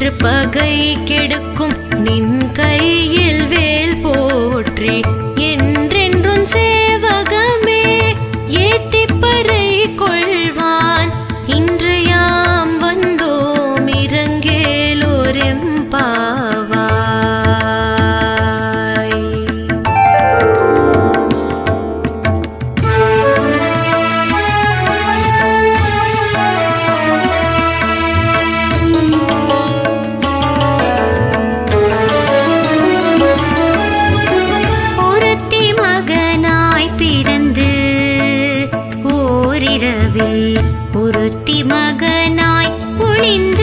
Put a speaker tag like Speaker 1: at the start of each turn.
Speaker 1: நின்று பகை கெடுக்கும் நின் கையில் வேல் போற்றி என்றென்றும் சேவகமே ஏத்திப்பறை கொள்வான் இன்று யாம் வந்தோம் இரங்கேலோரெம்பாவாய். ஒருத்தி மகனாய் ஒளிந்து